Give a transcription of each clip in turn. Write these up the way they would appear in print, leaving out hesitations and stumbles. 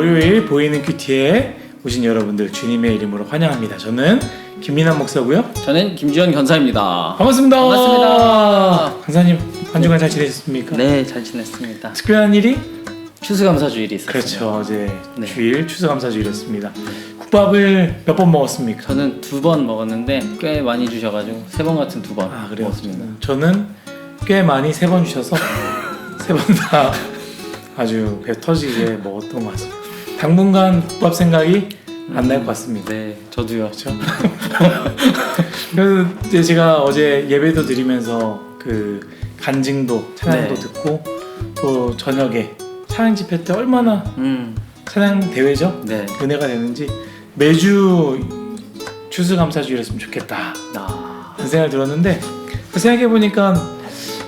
월요일 보이는 큐티에 오신 여러분들 주님의 이름으로 환영합니다. 저는 김민환 목사고요. 저는 김주현 견사입니다. 반갑습니다. 반갑습니다. 간사님 한 주간 잘 지내셨습니까? 네, 잘 지냈습니다. 특별한 일이? 추수감사주일이 있었어요. 그렇죠. 어제 네. 주일 추수감사주일이었습니다. 국밥을 몇 번 먹었습니까? 저는 2번 먹었는데 꽤 많이 주셔가지고 3번 같은 2번 그래요? 먹었습니다. 저는 꽤 많이 3번 주셔서 3번 다 아주 배 터지게 먹었던 것 같습니다. 당분간 국밥 생각이 안 날 것 같습니다. 네, 저도요. 그렇죠? 그래서 이제 제가 어제 예배도 드리면서 그 간증도 찬양도 네. 듣고 또 저녁에 찬양 집회 때 얼마나 찬양 대회죠? 네. 은혜가 되는지 매주 추수감사주일이었으면 좋겠다 그런 생각을 들었는데 생각해보니까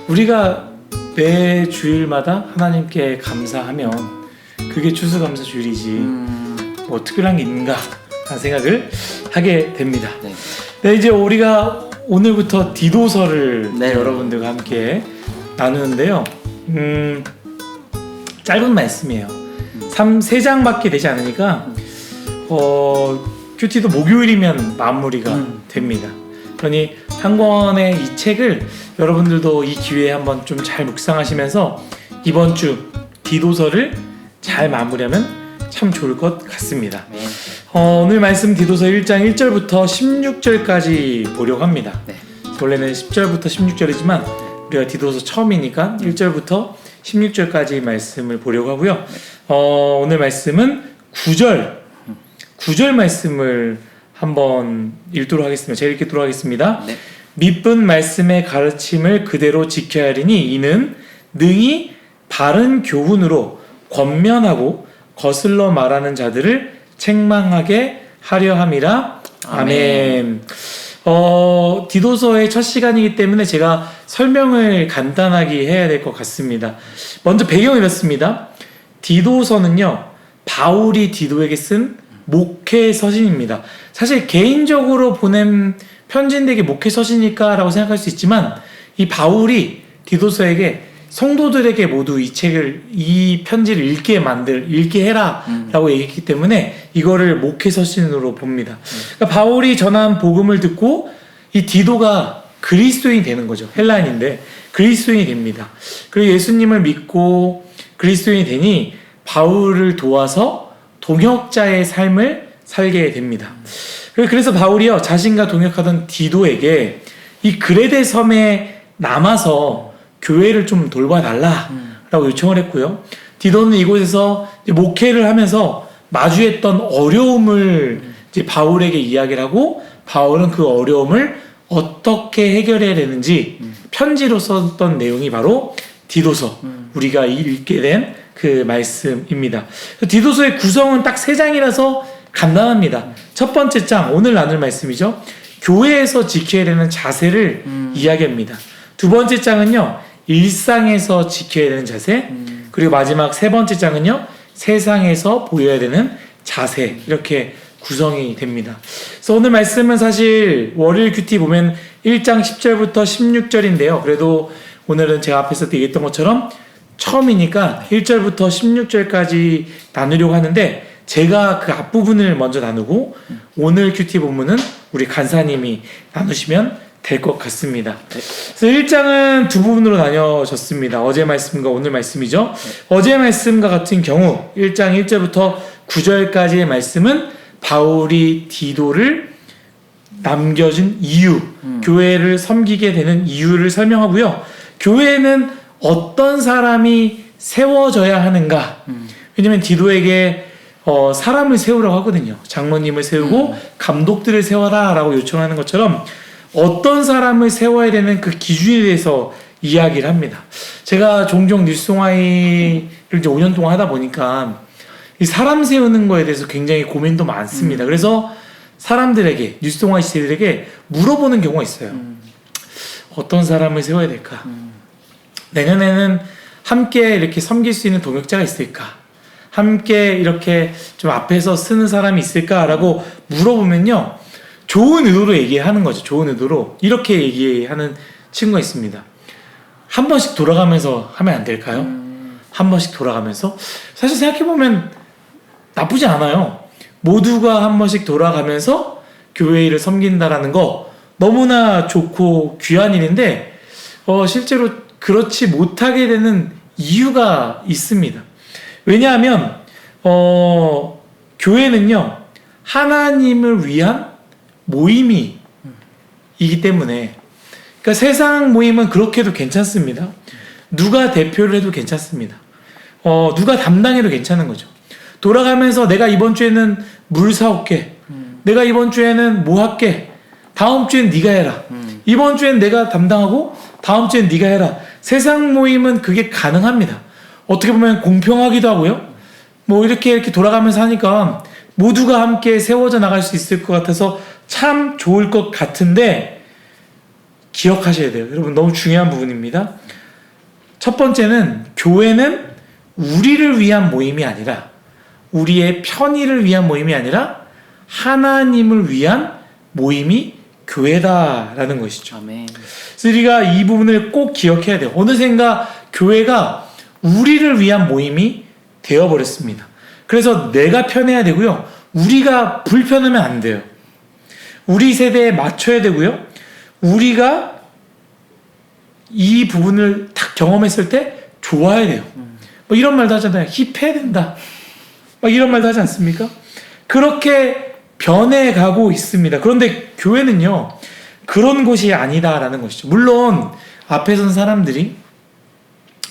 우리가 매 주일마다 하나님께 감사하면 그게 추수감사주일이지 뭐 특별한 게 있는가 하는 생각을 하게 됩니다. 네. 네, 이제 우리가 오늘부터 디도서를 네. 여러분들과 함께 나누는데요. 짧은 말씀이에요. 3장밖에 되지 않으니까 큐티도 목요일이면 마무리가 됩니다. 그러니 한 권의 이 책을 여러분들도 이 기회에 한번 좀 잘 묵상하시면서 이번 주 디도서를 잘 마무리하면 참 좋을 것 같습니다. 네. 오늘 말씀 디도서 1장 1절부터 16절까지 보려고 합니다. 네. 원래는 10절부터 16절이지만 우리가 디도서 처음이니까 1절부터 16절까지 말씀을 보려고 하고요. 오늘 말씀은 9절 말씀을 한번 읽도록 하겠습니다. 제가 읽도록 하겠습니다. 네. 밑분 말씀의 가르침을 그대로 지켜야 하리니 이는 능히 바른 교훈으로 권면하고 거슬러 말하는 자들을 책망하게 하려 함이라. 아멘. 디도서의 첫 시간이기 때문에 제가 설명을 간단하게 해야 될 것 같습니다. 먼저 배경이 이렇습니다. 디도서는요, 바울이 디도에게 쓴 목회 서신입니다. 사실 개인적으로 보낸 편지인데 이게 목회 서신일까 라고 생각할 수 있지만 이 바울이 디도서에게 성도들에게 모두 이 편지를 읽게 해라 라고 얘기했기 때문에 이거를 목회 서신으로 봅니다. 그러니까 바울이 전한 복음을 듣고 이 디도가 그리스도인이 되는 거죠. 헬라인인데 그리스도인이 됩니다. 그리고 예수님을 믿고 그리스도인이 되니 바울을 도와서 동역자의 삶을 살게 됩니다. 그래서 바울이요, 자신과 동역하던 디도에게 이 그레데 섬에 남아서 교회를 좀 돌봐달라라고 요청을 했고요. 디도는 이곳에서 목회를 하면서 마주했던 어려움을 이제 바울에게 이야기를 하고 바울은 그 어려움을 어떻게 해결해야 되는지 편지로 썼던 내용이 바로 디도서, 우리가 읽게 된 그 말씀입니다. 디도서의 구성은 딱 3장이라서 간단합니다. 첫 번째 장, 오늘 나눌 말씀이죠. 교회에서 지켜야 되는 자세를 이야기합니다. 두 번째 장은요, 일상에서 지켜야 되는 자세, 그리고 마지막 3번째 장은요, 세상에서 보여야 되는 자세, 이렇게 구성이 됩니다. 그래서 오늘 말씀은 사실 월요일 큐티 보면 1장 10절부터 16절인데요. 그래도 오늘은 제가 앞에서 얘기했던 것처럼 처음이니까 1절부터 16절까지 나누려고 하는데 제가 그 앞부분을 먼저 나누고 오늘 큐티 본문은 우리 간사님이 나누시면 될 것 같습니다. 그래서 1장은 두 부분으로 나뉘어졌습니다. 어제 말씀과 오늘 말씀이죠. 어제 말씀과 같은 경우 1장 1절부터 9절까지의 말씀은 바울이 디도를 남겨준 이유, 교회를 섬기게 되는 이유를 설명하고요. 교회는 어떤 사람이 세워져야 하는가? 왜냐면 디도에게 사람을 세우라고 하거든요. 장로님을 세우고 감독들을 세워라 라고 요청하는 것처럼 어떤 사람을 세워야 되는 그 기준에 대해서 이야기를 합니다. 제가 종종 뉴스송화를 이제 5년 동안 하다 보니까 이 사람 세우는 거에 대해서 굉장히 고민도 많습니다. 그래서 사람들에게, 뉴스송화 시대들에게 물어보는 경우가 있어요. 어떤 사람을 세워야 될까? 내년에는 함께 이렇게 섬길 수 있는 동역자가 있을까? 함께 이렇게 좀 앞에서 쓰는 사람이 있을까라고 물어보면요, 좋은 의도로 얘기하는 거죠. 좋은 의도로 이렇게 얘기하는 친구가 있습니다. 한 번씩 돌아가면서 하면 안 될까요? 한 번씩 돌아가면서. 사실 생각해보면 나쁘지 않아요. 모두가 한 번씩 돌아가면서 교회 일을 섬긴다라는 거 너무나 좋고 귀한 일인데 실제로 그렇지 못하게 되는 이유가 있습니다. 왜냐하면 교회는요 하나님을 위한 모임이기 때문에, 그러니까 세상 모임은 그렇게 해도 괜찮습니다. 누가 대표를 해도 괜찮습니다. 누가 담당해도 괜찮은 거죠. 돌아가면서 내가 이번 주에는 물 사올게, 내가 이번 주에는 뭐 할게, 다음 주엔 네가 해라, 이번 주엔 내가 담당하고 다음 주엔 네가 해라. 세상 모임은 그게 가능합니다. 어떻게 보면 공평하기도 하고요. 뭐 이렇게 돌아가면서 하니까 모두가 함께 세워져 나갈 수 있을 것 같아서 참 좋을 것 같은데, 기억하셔야 돼요. 여러분, 너무 중요한 부분입니다. 첫 번째는 교회는 우리를 위한 모임이 아니라, 우리의 편의를 위한 모임이 아니라 하나님을 위한 모임이 교회다라는 것이죠. 아멘. 그래서 우리가 이 부분을 꼭 기억해야 돼요. 어느샌가 교회가 우리를 위한 모임이 되어버렸습니다. 그래서 내가 편해야 되고요. 우리가 불편하면 안 돼요. 우리 세대에 맞춰야 되고요. 우리가 이 부분을 딱 경험했을 때 좋아야 돼요. 뭐 이런 말도 하잖아요. 힙해야 된다, 막 이런 말도 하지 않습니까? 그렇게 변해가고 있습니다. 그런데 교회는요 그런 곳이 아니다라는 것이죠. 물론 앞에 선 사람들이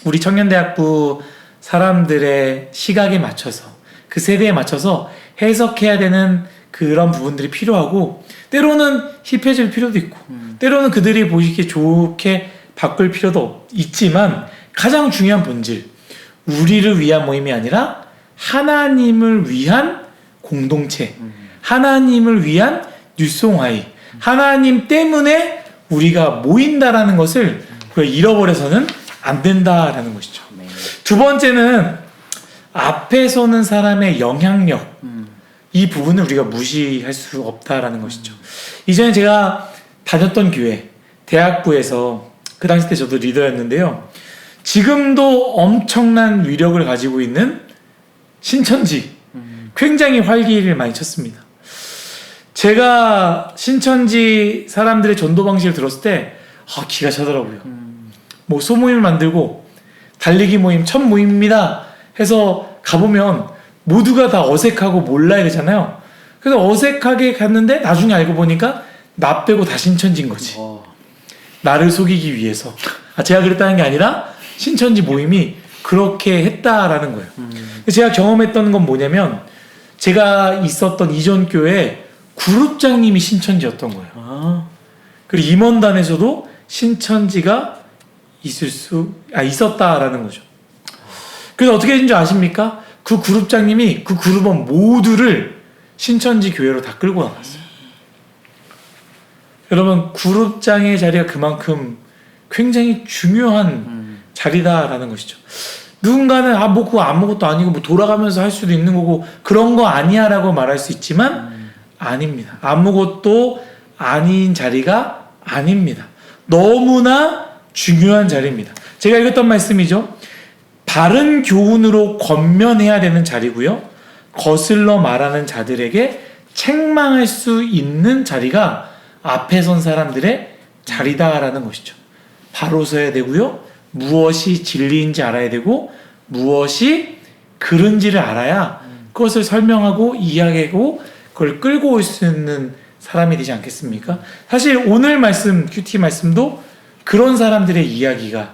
우리 청년대학부 사람들의 시각에 맞춰서, 그 세대에 맞춰서 해석해야 되는 그런 부분들이 필요하고, 때로는 힙해질 필요도 있고, 때로는 그들이 보시기에 좋게 바꿀 필요도 있지만, 가장 중요한 본질, 우리를 위한 모임이 아니라 하나님을 위한 공동체, 하나님을 위한 뉴송아이, 하나님 때문에 우리가 모인다라는 것을 잃어버려서는 안 된다라는 것이죠. 두 번째는 앞에 서는 사람의 영향력, 이 부분을 우리가 무시할 수 없다라는 것이죠. 이전에 제가 다녔던 교회, 대학부에서, 그 당시 때 저도 리더였는데요, 지금도 엄청난 위력을 가지고 있는 신천지, 굉장히 활기를 많이 쳤습니다. 제가 신천지 사람들의 전도 방식을 들었을 때 기가 차더라고요. 뭐 소모임을 만들고 달리기 모임, 첫 모임입니다 해서 가보면 모두가 다 어색하고 몰라야 되잖아요. 그래서 어색하게 갔는데 나중에 알고 보니까 나 빼고 다 신천지인 거지. 나를 속이기 위해서. 제가 그랬다는 게 아니라 신천지 모임이 그렇게 했다라는 거예요. 제가 경험했던 건 뭐냐면, 제가 있었던 이전 교회 그룹장님이 신천지였던 거예요. 그리고 임원단에서도 신천지가 있었다라는 거죠. 그래서 어떻게 된줄 아십니까? 그 그룹장님이 그 그룹원 모두를 신천지 교회로 다 끌고 나갔어요. 여러분, 그룹장의 자리가 그만큼 굉장히 중요한 자리다라는 것이죠. 누군가는 뭐 그거 아무것도 아니고 뭐 돌아가면서 할 수도 있는 거고 그런 거 아니야 라고 말할 수 있지만 아닙니다. 아무것도 아닌 자리가 아닙니다. 너무나 중요한 자리입니다. 제가 읽었던 말씀이죠. 바른 교훈으로 권면해야 되는 자리고요, 거슬러 말하는 자들에게 책망할 수 있는 자리가 앞에 선 사람들의 자리다라는 것이죠. 바로 서야 되고요, 무엇이 진리인지 알아야 되고 무엇이 그른지를 알아야 그것을 설명하고 이야기하고 그걸 끌고 올 수 있는 사람이 되지 않겠습니까? 사실 오늘 말씀, 큐티 말씀도 그런 사람들의 이야기가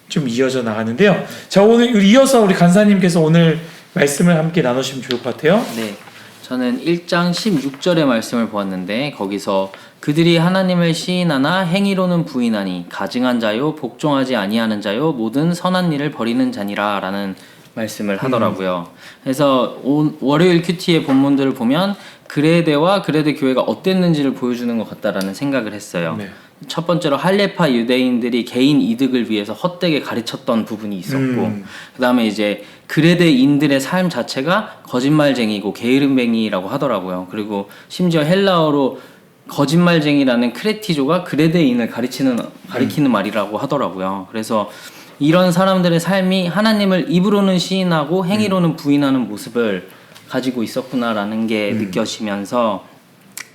좀 이어져 나가는데요. 자, 오늘 이어서 우리 간사님께서 오늘 말씀을 함께 나누시면 좋을 것 같아요. 네, 저는 1장 16절의 말씀을 보았는데, 거기서 그들이 하나님을 시인하나 행위로는 부인하니 가증한 자요 복종하지 아니하는 자요 모든 선한 일을 버리는 자니라 라는 말씀을 하더라고요. 그래서 월요일 큐티의 본문들을 보면 그레데와 그레데 교회가 어땠는지를 보여주는 것 같다라는 생각을 했어요. 네. 첫 번째로 할레파 유대인들이 개인 이득을 위해서 헛되게 가르쳤던 부분이 있었고, 그 다음에 이제 그레데인들의 삶 자체가 거짓말쟁이고 게으름뱅이라고 하더라고요. 그리고 심지어 헬라어로 거짓말쟁이라는 크레티조가 그레데인을 가리키는 말이라고 하더라고요. 그래서 이런 사람들의 삶이 하나님을 입으로는 시인하고 행위로는 부인하는 모습을 가지고 있었구나라는 게 느껴지면서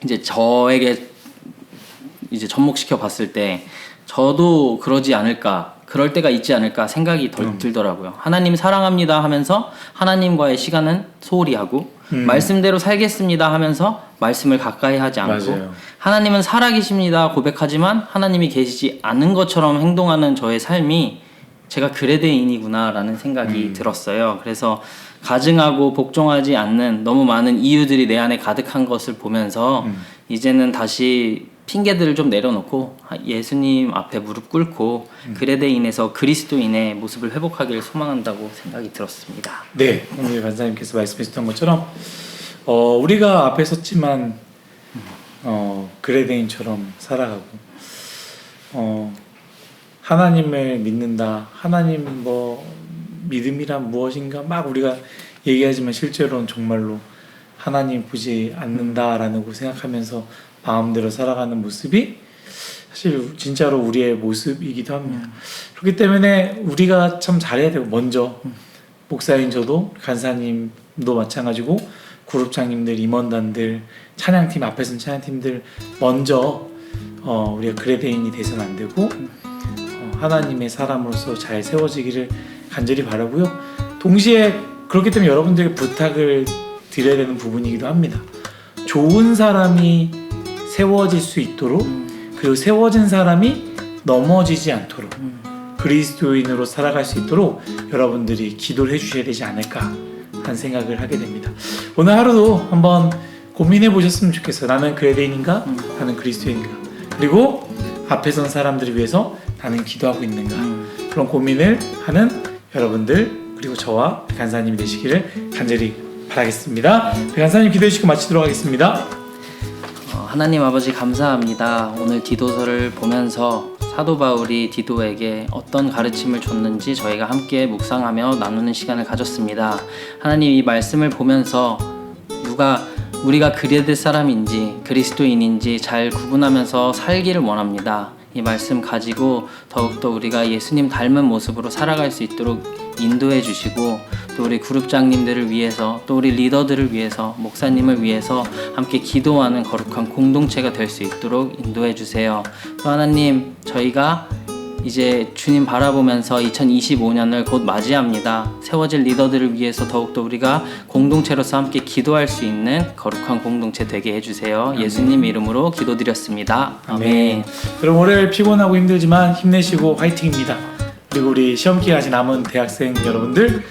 이제 저에게 이제 접목시켜 봤을 때 저도 그러지 않을까, 그럴 때가 있지 않을까 생각이 덜 들더라고요. 하나님 사랑합니다 하면서 하나님과의 시간은 소홀히 하고 말씀대로 살겠습니다 하면서 말씀을 가까이 하지 않고 맞아요. 하나님은 살아계십니다 고백하지만 하나님이 계시지 않은 것처럼 행동하는 저의 삶이 제가 그레데인이구나라는 생각이 들었어요. 그래서 가증하고 복종하지 않는 너무 많은 이유들이 내 안에 가득한 것을 보면서 이제는 다시 핑계들을 좀 내려놓고 예수님 앞에 무릎 꿇고 그레데인에서 그리스도인의 모습을 회복하기를 소망한다고 생각이 들었습니다. 네, 오늘 간사님께서 말씀해주셨던 것처럼 우리가 앞에 섰지만 그레데인처럼 살아가고 하나님을 믿는다. 하나님 믿음이란 무엇인가 막 우리가 얘기하지만 실제로는 정말로 하나님 보지 않는다라는 거 생각하면서 마음대로 살아가는 모습이 사실 진짜로 우리의 모습이기도 합니다. 그렇기 때문에 우리가 참 잘해야 되고 먼저 목사인 저도 간사님도 마찬가지고 그룹장님들, 임원단들, 찬양팀 앞에 선 찬양팀들 먼저 우리가 그레데인이 돼서는 안 되고 하나님의 사람으로서 잘 세워지기를 간절히 바라고요. 동시에 그렇기 때문에 여러분들에게 부탁을 드려야 되는 부분이기도 합니다. 좋은 사람이 세워질 수 있도록 그리고 세워진 사람이 넘어지지 않도록 그리스도인으로 살아갈 수 있도록 여러분들이 기도를 해주셔야 되지 않을까 하는 생각을 하게 됩니다. 오늘 하루도 한번 고민해 보셨으면 좋겠어요. 나는 그레데인인가? 나는 그리스도인인가? 그리고 앞에 선 사람들을 위해서 나는 기도하고 있는가? 그런 고민을 하는 여러분들 그리고 저와 간사님이 되시기를 간절히 바라겠습니다. 간사님 기도해 주시고 마치도록 하겠습니다. 하나님 아버지 감사합니다. 오늘 디도서를 보면서 사도 바울이 디도에게 어떤 가르침을 줬는지 저희가 함께 묵상하며 나누는 시간을 가졌습니다. 하나님 이 말씀을 보면서 우리가 그레데 사람인지 그리스도인인지 잘 구분하면서 살기를 원합니다. 이 말씀 가지고 더욱더 우리가 예수님 닮은 모습으로 살아갈 수 있도록 인도해 주시고 또 우리 그룹장님들을 위해서 또 우리 리더들을 위해서 목사님을 위해서 함께 기도하는 거룩한 공동체가 될 수 있도록 인도해 주세요. 또 하나님 저희가 이제 주님 바라보면서 2025년을 곧 맞이합니다. 세워질 리더들을 위해서 더욱더 우리가 공동체로서 함께 기도할 수 있는 거룩한 공동체 되게 해주세요. 예수님 이름으로 기도드렸습니다. 아멘. 여러분 월요일 피곤하고 힘들지만 힘내시고 화이팅입니다. 그리고 우리 시험기간 아직 남은 대학생 여러분들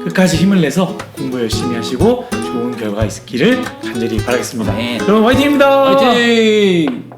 끝까지 힘을 내서 공부 열심히 하시고 좋은 결과 있기를 간절히 바라겠습니다. 아멘. 여러분 화이팅입니다. 화이팅!